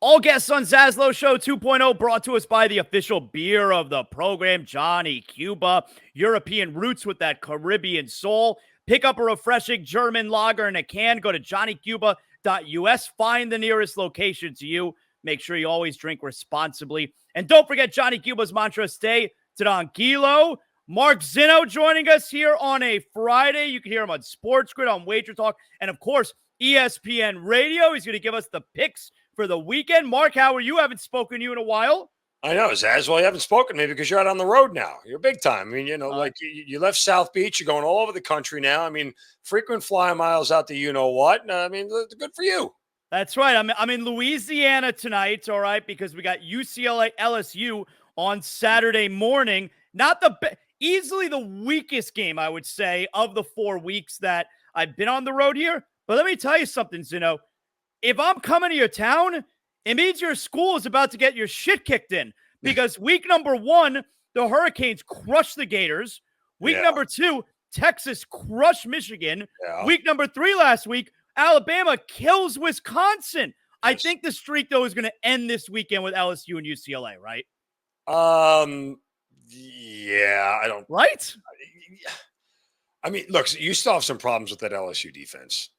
All guests on ZASLOW Show 2.0 brought to us by the official beer of the program, Johnny Cuba. European roots with that Caribbean soul. Pick up a refreshing German lager in a can. Go to johnnycuba.us. Find the nearest location to you. Make sure you always drink responsibly. And don't forget Johnny Cuba's mantra, stay tranquilo. Mark Zinno joining us here on a Friday. You can hear him on Sports Grid, on WagerTalk, and of course, ESPN Radio. He's going to give us the picks for the weekend. Mark, how are you? Haven't spoken to you in a while. I know, Zaz. Well, you haven't spoken to me because you're out on the road now. You're big time. I mean, you left South Beach. You're going all over the country now. I mean, frequent fly miles out to you-know-what. I mean, good for you. That's right. I'm in Louisiana tonight, all right, because we got UCLA LSU on Saturday morning. Not easily the weakest game, I would say, of the 4 weeks that I've been on the road here. But let me tell you something, Zinno. If I'm coming to your town, it means your school is about to get your shit kicked in, because week number 1, the Hurricanes crushed the Gators. Week number 2, Texas crushed Michigan. Yeah. Week number 3 last week, Alabama kills Wisconsin. Yes. I think the streak, though, is going to end this weekend with LSU and UCLA, right? Yeah, I don't. Right? I mean, look, you still have some problems with that LSU defense.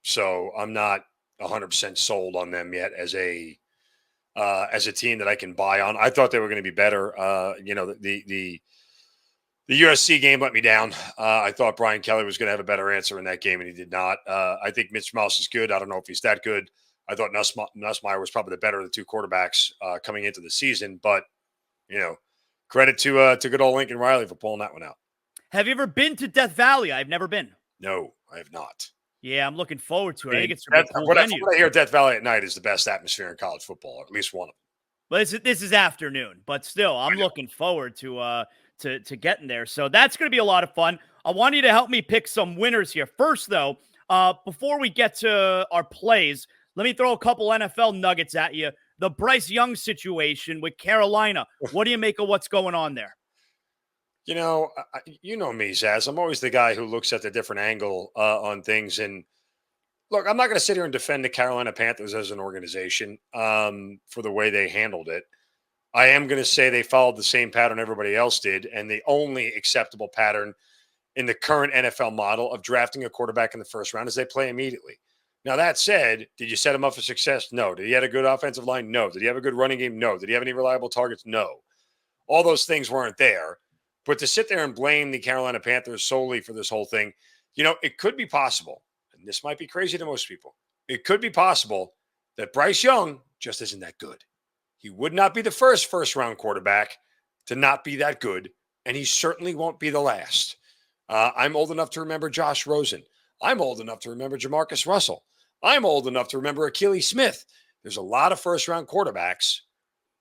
So I'm not 100% sold on them yet as a team that I can buy on. I thought they were going to be better. The USC game let me down. I thought Brian Kelly was going to have a better answer in that game, and he did not. I think Mitch Mouse is good. I don't know if he's that good. I thought Nussmeier was probably the better of the two quarterbacks coming into the season. But, credit to good old Lincoln Riley for pulling that one out. Have you ever been to Death Valley? I've never been. No, I have not. Yeah, I'm looking forward to it. I think it's what I hear Death Valley at night is the best atmosphere in college football, or at least one of them. But this is afternoon, but still, I'm looking forward to getting there. So that's going to be a lot of fun. I want you to help me pick some winners here. First, though, before we get to our plays, let me throw a couple NFL nuggets at you. The Bryce Young situation with Carolina. What do you make of what's going on there? You know me, Zaz. I'm always the guy who looks at the different angle on things. And look, I'm not going to sit here and defend the Carolina Panthers as an organization for the way they handled it. I am going to say they followed the same pattern everybody else did, and the only acceptable pattern in the current NFL model of drafting a quarterback in the first round is they play immediately. Now, that said, did you set him up for success? No. Did he have a good offensive line? No. Did he have a good running game? No. Did he have any reliable targets? No. All those things weren't there. But to sit there and blame the Carolina Panthers solely for this whole thing, it could be possible, and this might be crazy to most people, it could be possible that Bryce Young just isn't that good. He would not be the first-round quarterback to not be that good, and he certainly won't be the last. I'm old enough to remember Josh Rosen. I'm old enough to remember Jamarcus Russell. I'm old enough to remember Akili Smith. There's a lot of first-round quarterbacks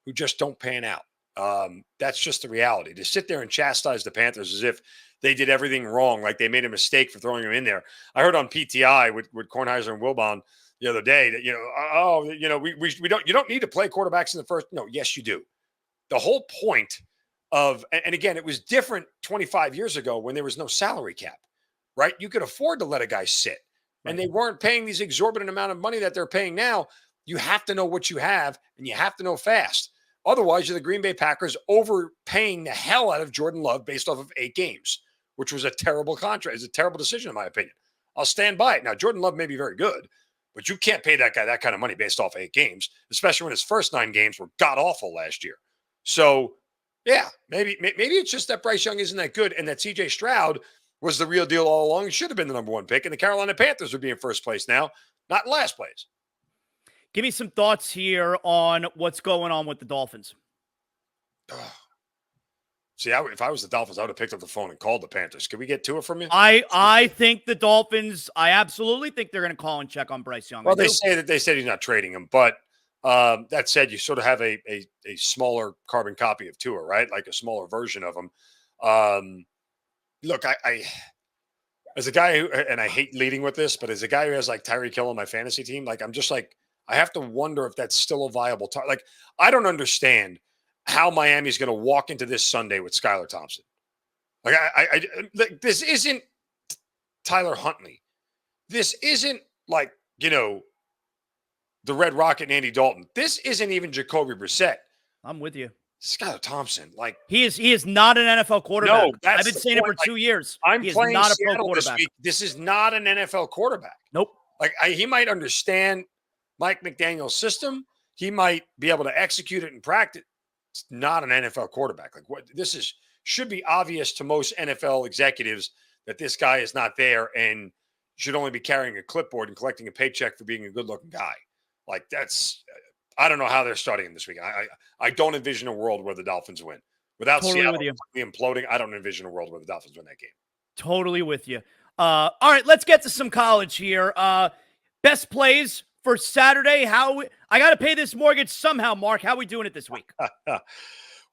who just don't pan out. That's just the reality. To sit there and chastise the Panthers as if they did everything wrong, like they made a mistake for throwing him in there. I heard on PTI with Kornheiser and Wilbon the other day that, we don't, you don't need to play quarterbacks in the first. No, yes, you do. The whole point of, and again, it was different 25 years ago when there was no salary cap, right? You could afford to let a guy sit, and they weren't paying these exorbitant amount of money that they're paying now. You have to know what you have, and you have to know fast. Otherwise, you're the Green Bay Packers overpaying the hell out of Jordan Love based off of 8 games, which was a terrible contract. It's a terrible decision, in my opinion. I'll stand by it. Now, Jordan Love may be very good, but you can't pay that guy that kind of money based off 8 games, especially when his first 9 games were god-awful last year. So, yeah, maybe it's just that Bryce Young isn't that good, and that C.J. Stroud was the real deal all along. He should have been the number 1 pick, and the Carolina Panthers would be in first place now, not in last place. Give me some thoughts here on what's going on with the Dolphins. See, if I was the Dolphins, I would have picked up the phone and called the Panthers. Could we get to it from you? I think the Dolphins, I absolutely think they're going to call and check on Bryce Young. Well, they said he's not trading him, but that said, you sort of have a smaller carbon copy of Tua, right? Like a smaller version of him. Look, I as a guy who, and I hate leading with this, but as a guy who has like Tyreek Hill on my fantasy team, like I'm just like, I have to wonder if that's still a viable target. Like, I don't understand how Miami's going to walk into this Sunday with Skylar Thompson. Like, this isn't Tyler Huntley. This isn't like, the Red Rocket and Andy Dalton. This isn't even Jacoby Brissett. I'm with you. Skylar Thompson, like he is not an NFL quarterback. No, that's I've been saying point. it for 2 years. I'm he is playing not a Seattle pro quarterback. this week. This is not an NFL quarterback. Nope. Like he might understand Mike McDaniel's system. He might be able to execute it in practice. It's not an NFL quarterback. Like what this should be obvious to most NFL executives that this guy is not there and should only be carrying a clipboard and collecting a paycheck for being a good-looking guy. Like that's, I don't know how they're starting him this week. I don't envision a world where the Dolphins win. Without Seattle imploding, I don't envision a world where the Dolphins win that game. Totally with you. All right, let's get to some college here. Best plays for Saturday. I got to pay this mortgage somehow, Mark. How are we doing it this week?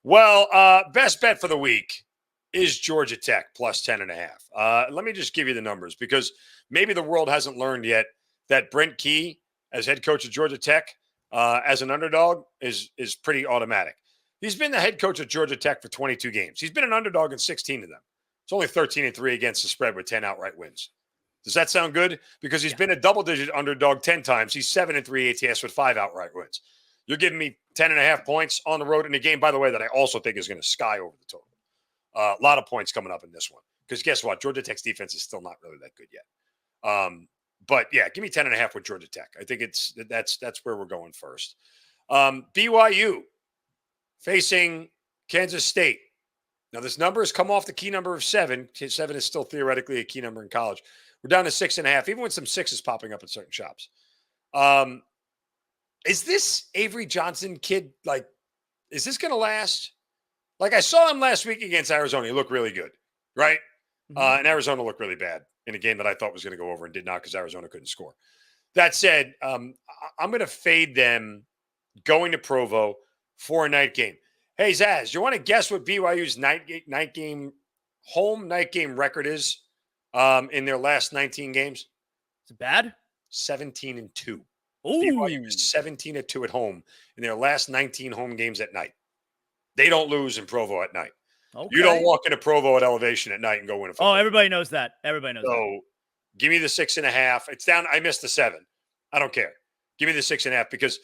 Well, best bet for the week is Georgia Tech plus 10.5. Let me just give you the numbers because maybe the world hasn't learned yet that Brent Key, as head coach of Georgia Tech, as an underdog is pretty automatic. He's been the head coach of Georgia Tech for 22 games. He's been an underdog in 16 of them. It's only 13-3 against the spread with 10 outright wins. Does that sound good? Because he's been a double-digit underdog 10 times. He's 7-3 ATS with 5 outright wins. You're giving me 10.5 points on the road in a game, by the way, that I also think is going to sky over the total. A lot of points coming up in this one. Because guess what? Georgia Tech's defense is still not really that good yet. But yeah, give me 10.5 with Georgia Tech. I think that's where we're going first. BYU facing Kansas State. Now this number has come off the key number of 7. 7 is still theoretically a key number in college. We're down to 6.5, even with some 6s popping up in certain shops. Is this Avery Johnson kid, like, is this going to last? Like I saw him last week against Arizona. He looked really good, right? Mm-hmm. And Arizona looked really bad in a game that I thought was going to go over and did not because Arizona couldn't score. That said, I'm going to fade them going to Provo for a night game. Hey, Zaz, do you want to guess what BYU's home night game record is in their last 19 games? Is it bad? 17-2. Ooh. BYU is 17-2 at home in their last 19 home games at night. They don't lose in Provo at night. Okay. You don't walk into Provo at elevation at night and go win a football. Oh, everybody knows that. Everybody knows that. So give me the 6.5. It's down. I missed the 7. I don't care. Give me the 6.5 because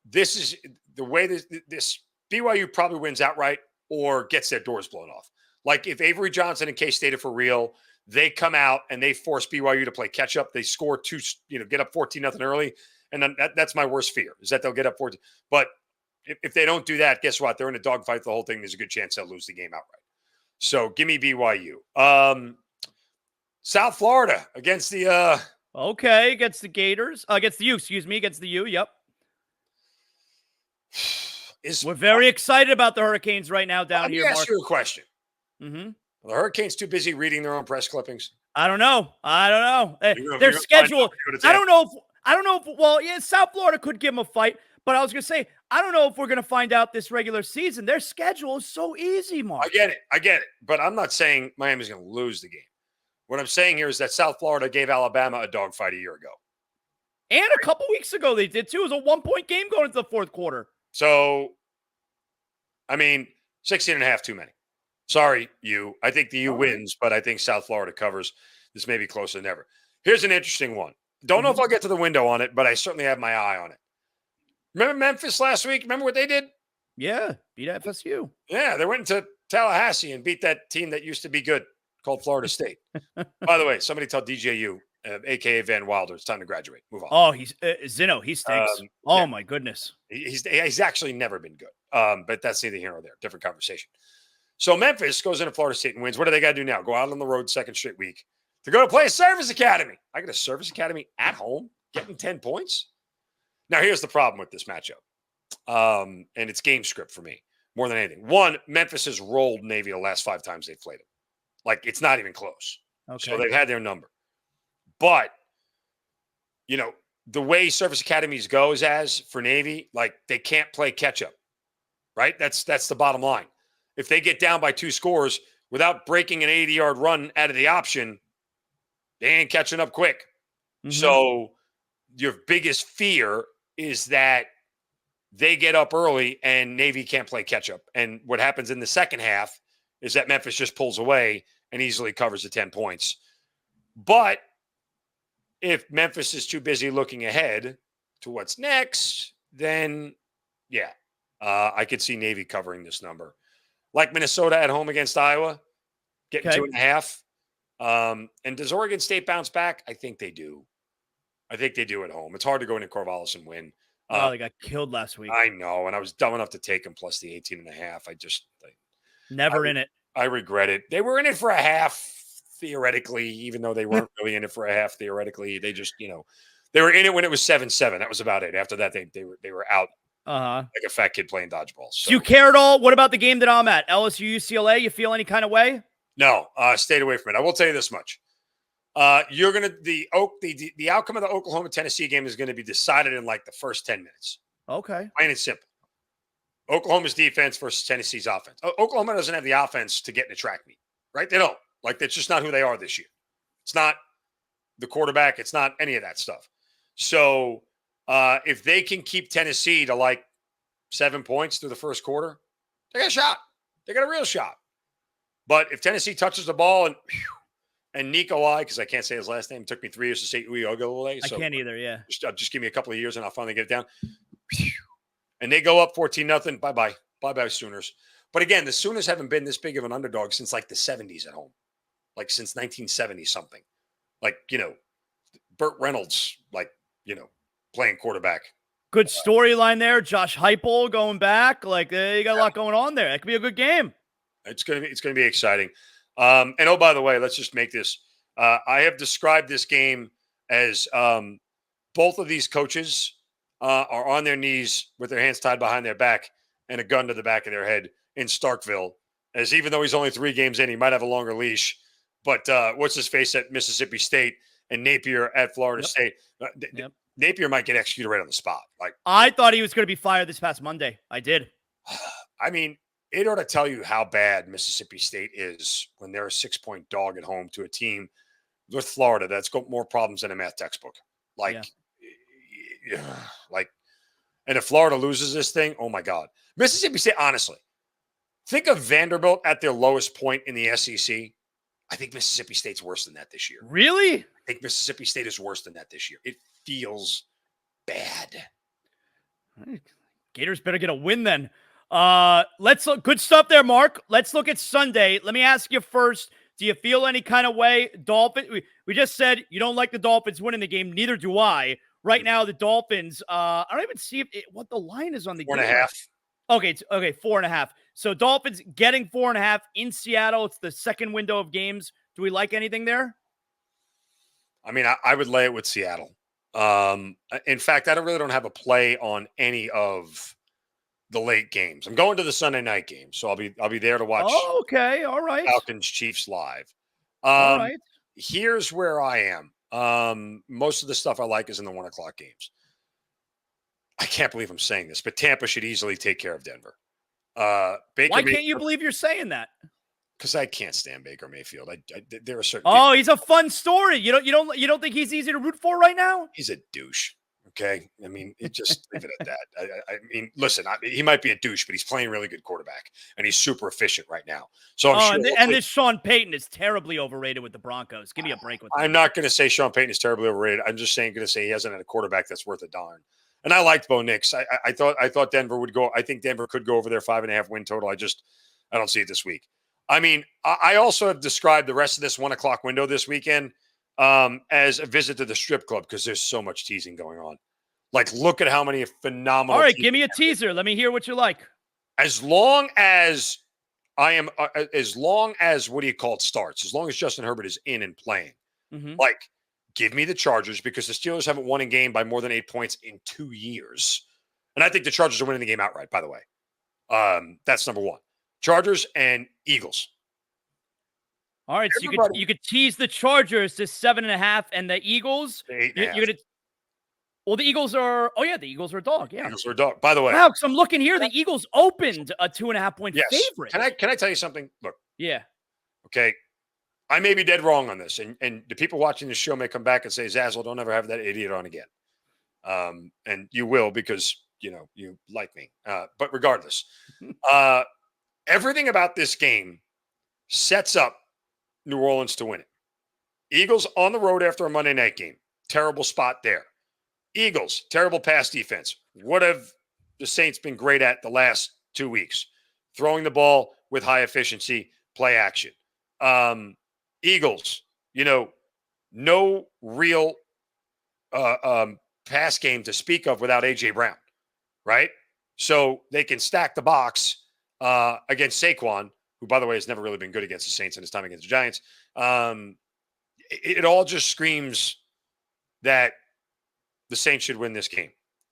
this is the way this BYU probably wins outright or gets their doors blown off. Like if Avery Johnson and K-State are for real, they come out and they force BYU to play catch up. They score 2, get up 14-0 early. And then that's my worst fear is that they'll get up 14. But if they don't do that, guess what? They're in a dogfight the whole thing. There's a good chance they'll lose the game outright. So give me BYU. South Florida against the against the Gators. Against the U, against the U. Yep. We're very excited about the Hurricanes right now down here. Let me ask you a question. Mm-hmm. Are the Hurricanes too busy reading their own press clippings? I don't know. Their schedule. I don't know if. Well, yeah, South Florida could give them a fight, but I was going to say I don't know if we're going to find out this regular season. Their schedule is so easy, Mark. I get it. But I'm not saying Miami's going to lose the game. What I'm saying here is that South Florida gave Alabama a dogfight a year ago. And a couple weeks ago they did too. It was a 1-point game going into the fourth quarter. So, I mean, 16.5 too many. Sorry, U. I think the U wins, but I think South Florida covers. This may be closer than ever. Here's an interesting one. Don't know if I'll get to the window on it, but I certainly have my eye on it. Remember Memphis last week? Remember what they did? Yeah, beat FSU. Yeah, they went into Tallahassee and beat that team that used to be good called Florida State. By the way, somebody tell DJU, a.k.a. Van Wilder, it's time to graduate. Move on. Oh, he's Zinno. He stinks. My goodness. He's actually never been good. But that's neither here nor there. Different conversation. So Memphis goes into Florida State and wins. What do they got to do now? Go out on the road second straight week to go to play a service academy. I got a service academy at home getting 10 points. Now, here's the problem with this matchup. And it's game script for me more than anything. One, Memphis has rolled Navy the last 5 times they've played them. Like, it's not even close. Okay. So they've had their number. But, the way service academies goes as for Navy, like, they can't play catch up, right? That's the bottom line. If they get down by 2 scores without breaking an 80-yard run out of the option, they ain't catching up quick. Mm-hmm. So your biggest fear is that they get up early and Navy can't play catch up. And what happens in the second half is that Memphis just pulls away and easily covers the 10 points. But if Memphis is too busy looking ahead, to what's next, then yeah, I could see Navy covering this number. Like Minnesota at home against Iowa, getting Okay. 2.5. And does Oregon State bounce back? I think they do. I think they do at home. It's hard to go into Corvallis and win. Oh, they got killed last week. I know, and I was dumb enough to take them plus the 18.5. Never in it. I regret it. They were in it for a half, theoretically, even though they weren't really in it for a half, theoretically. They just, they were in it when it was 7-7. That was about it. After that, they were out like a fat kid playing dodgeball. So. Do you care at all? What about the game that I'm at? LSU UCLA? You feel any kind of way? No, stayed away from it. I will tell you this much. You're gonna the outcome of the Oklahoma Tennessee game is going to be decided in like the first 10 minutes. Okay. Plain and simple. Oklahoma's defense versus Tennessee's offense. Oklahoma doesn't have the offense to get in a track meet, right? They don't. Like, that's just not who they are this year. It's not the quarterback. It's not any of that stuff. So if they can keep Tennessee to like 7 points through the first quarter, they got a shot. They got a real shot. But if Tennessee touches the ball and Nico because I can't say his last name, it took me 3 years to say Uiagalelei. I can't either, yeah. Just give me a couple of years and I'll finally get it down. And they go up 14-0. Bye-bye. Bye-bye, Sooners. But again, the Sooners haven't been this big of an underdog since like the 70s at home. Like since 1970 something. Like, Burt Reynolds, playing quarterback. Good storyline there. Josh Heupel going back. Like, you got a lot going on there. That could be a good game. It's gonna be exciting. And oh, by the way, let's just make this. I have described this game as both of these coaches are on their knees with their hands tied behind their back and a gun to the back of their head in Starkville. As even though he's only 3 games in, he might have a longer leash. But what's his face at Mississippi State and Napier at Florida State? Napier might get executed right on the spot. Like, I thought he was going to be fired this past Monday. I did. I mean, it ought to tell you how bad Mississippi State is when they're a 6-point dog at home to a team with Florida that's got more problems than a math textbook. And if Florida loses this thing, oh my God. Mississippi State, honestly, think of Vanderbilt at their lowest point in the SEC. I think Mississippi State's worse than that this year. Really? I think Mississippi State is worse than that this year. It feels bad. Gators better get a win then. Let's look. Good stuff there, Mark. Let's look at Sunday. Let me ask you first. Do you feel any kind of way? Dolphins. We just said you don't like the Dolphins winning the game. Neither do I. Right now, the Dolphins. I don't even see what the line is on the 4.5. Okay, 4.5. So Dolphins getting 4.5 in Seattle. It's the second window of games. Do we like anything there? I mean, I would lay it with Seattle. In fact, I don't have a play on any of the late games. I'm going to the Sunday night game, so I'll be there to watch. Oh, okay, all right. Falcons Chiefs live. All right. Here's where I am. Most of the stuff I like is in the 1:00 games. I can't believe I'm saying this, but Tampa should easily take care of Denver. Why can't you believe you're saying that? Because I can't stand Baker Mayfield. There are certain. Oh, he's a fun story. You don't think he's easy to root for right now? He's a douche. Okay, I mean, just leave it at that. I mean, listen, he might be a douche, but he's playing really good quarterback, and he's super efficient right now. So I'm sure. And this Sean Payton is terribly overrated with the Broncos. Give me a break with that. I'm not going to say Sean Payton is terribly overrated. I'm just going to say he hasn't had a quarterback that's worth a darn. And I liked Bo Nix. I thought Denver would go. I think Denver could go over their 5.5 win total. I don't see it this week. I mean, I also have described the rest of this 1:00 window this weekend as a visit to the strip club because there's so much teasing going on. Like, look at how many phenomenal. All right, give me a teaser. Let me hear what you like. As long as what do you call it starts, as long as Justin Herbert is in and playing, like, give me the Chargers because the Steelers haven't won a game by more than 8 points in 2 years. And I think the Chargers are winning the game outright, by the way. That's number one. Chargers and Eagles. All right, so you could tease the Chargers to 7.5 and the Eagles. 8.5. Well, the Eagles are. Oh yeah, the Eagles are a dog. Yeah, Eagles are a dog. By the way, wow. Because I'm looking here, the Eagles opened a 2.5 point favorite. Can I tell you something? Look. Yeah. Okay. I may be dead wrong on this, and the people watching this show may come back and say, "Zaslow, don't ever have that idiot on again." And you will because you like me. But regardless, everything about this game sets up New Orleans to win it. Eagles on the road after a Monday night game. Terrible spot there. Eagles, terrible pass defense. What have the Saints been great at the last 2 weeks? Throwing the ball with high efficiency, play action. Eagles, no real pass game to speak of without A.J. Brown, right? So they can stack the box against Saquon, who, by the way, has never really been good against the Saints in his time against the Giants. It all just screams that the Saints should win this game.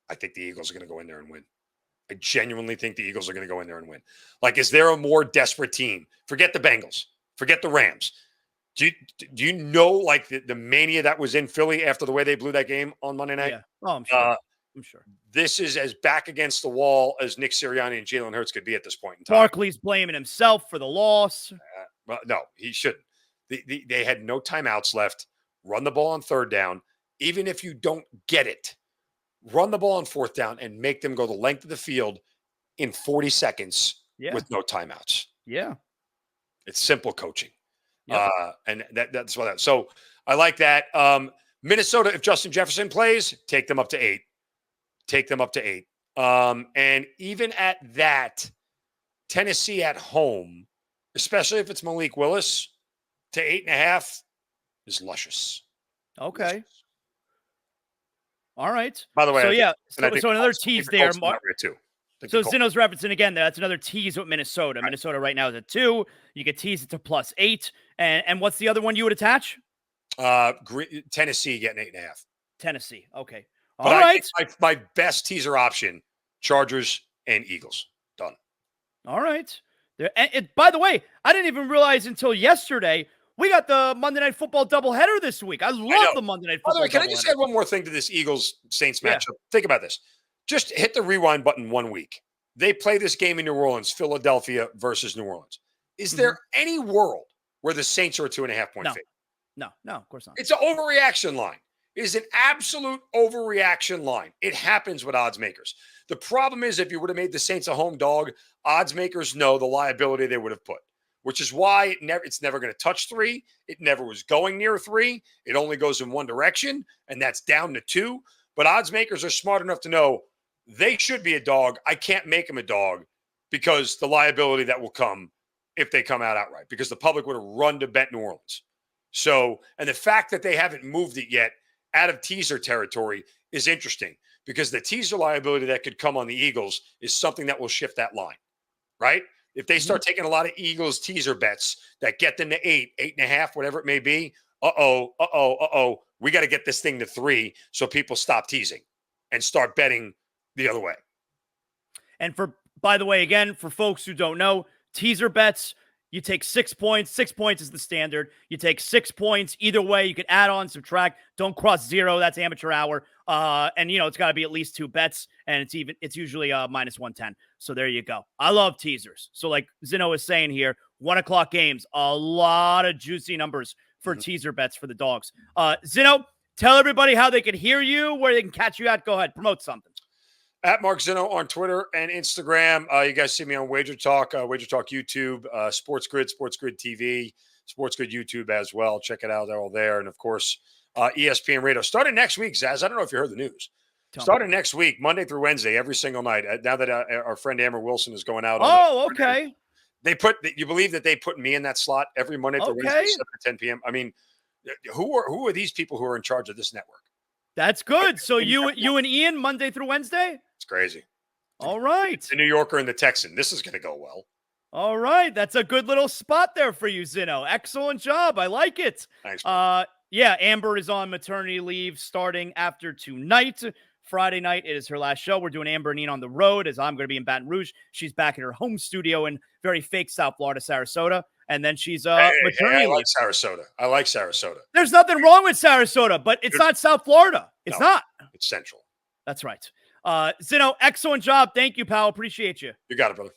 I think the Eagles are going to go in there and win. I genuinely think the Eagles are going to go in there and win. Like, is there a more desperate team? Forget the Bengals. Forget the Rams. Do you know, like, the mania that was in Philly after the way they blew that game on Monday night? Yeah. Oh, I'm sure. I'm sure. This is as back against the wall as Nick Sirianni and Jalen Hurts could be at this point in time. Barkley's blaming himself for the loss. Well, no, he shouldn't. They had no timeouts left. Run the ball on third down. Even if you don't get it, run the ball on fourth down and make them go the length of the field in 40 seconds with no timeouts. Yeah. It's simple coaching. Yep. And that's what that. So I like that. Minnesota, if Justin Jefferson plays, take them up to 8. Take them up to 8. And even at that, Tennessee at home, especially if it's Malik Willis, to 8.5 is luscious. Okay. Luscious. All right. By the way, so another tease there. Too. So Zinno's referencing again. That's another tease with Minnesota. Right. Minnesota right now is at 2. You could tease it to +8. And what's the other one you would attach? Tennessee getting 8.5. Tennessee. Okay. All right. My best teaser option: Chargers and Eagles. Done. All right. By the way, I didn't even realize until yesterday we got the Monday Night Football doubleheader this week. I love the Monday Night Football. By the way, can I just add one more thing to this Eagles-Saints matchup? Think about this. Just hit the rewind button 1 week. They play this game in New Orleans, Philadelphia versus New Orleans. Is there any world where the Saints are a 2.5-point favorite? No, of course not. It's an overreaction line. It is an absolute overreaction line. It happens with odds makers. The problem is, if you would have made the Saints a home dog, odds makers know the liability they would have put, which is why it's never going to touch 3. It never was going near 3. It only goes in one direction, and that's down to 2. But odds makers are smart enough to know they should be a dog. I can't make them a dog because the liability that will come if they come out outright, because the public would have run to bet New Orleans. So, and the fact that they haven't moved it yet out of teaser territory is interesting, because the teaser liability that could come on the Eagles is something that will shift that line, right? If they start taking a lot of Eagles teaser bets that get them to 8, 8.5, whatever it may be, we got to get this thing to 3 so people stop teasing and start betting the other way. And by the way, again, for folks who don't know, teaser bets, you take 6 points. 6 points is the standard. You take 6 points. Either way, you could add on, subtract. Don't cross 0. That's amateur hour. And it's got to be at least 2 bets, and it's usually -110. So there you go. I love teasers. So like Zinno is saying here, 1 o'clock games, a lot of juicy numbers for teaser bets for the dogs. Zinno, tell everybody how they can hear you, where they can catch you at. Go ahead, promote something. At Mark Zinno on Twitter and Instagram. You guys see me on WagerTalk, WagerTalk YouTube, SportsGrid TV, SportsGrid YouTube as well. Check it out. They're all there. And, of course, ESPN Radio. Starting next week, Zaz, I don't know if you heard the news. Starting next week, Monday through Wednesday, every single night. Now that our friend Amber Wilson is going out. Okay. You believe that they put me in that slot every Monday through Wednesday, 7 to 10 p.m.? I mean, who are these people who are in charge of this network? That's good. So you and Ian, Monday through Wednesday? It's crazy. All right. The New Yorker and the Texan. This is going to go well. All right. That's a good little spot there for you, Zinno. Excellent job. I like it. Thanks. Amber is on maternity leave starting after tonight. Friday night, it is her last show. We're doing Amber and Ian on the road, as I'm going to be in Baton Rouge. She's back at her home studio in very fake South Florida, Sarasota. And then she's maternity leave. I like Sarasota. There's nothing wrong with Sarasota, but it's not South Florida. It's not. It's Central. That's right. Zinno, excellent job. Thank you, pal. Appreciate you. You got it, brother.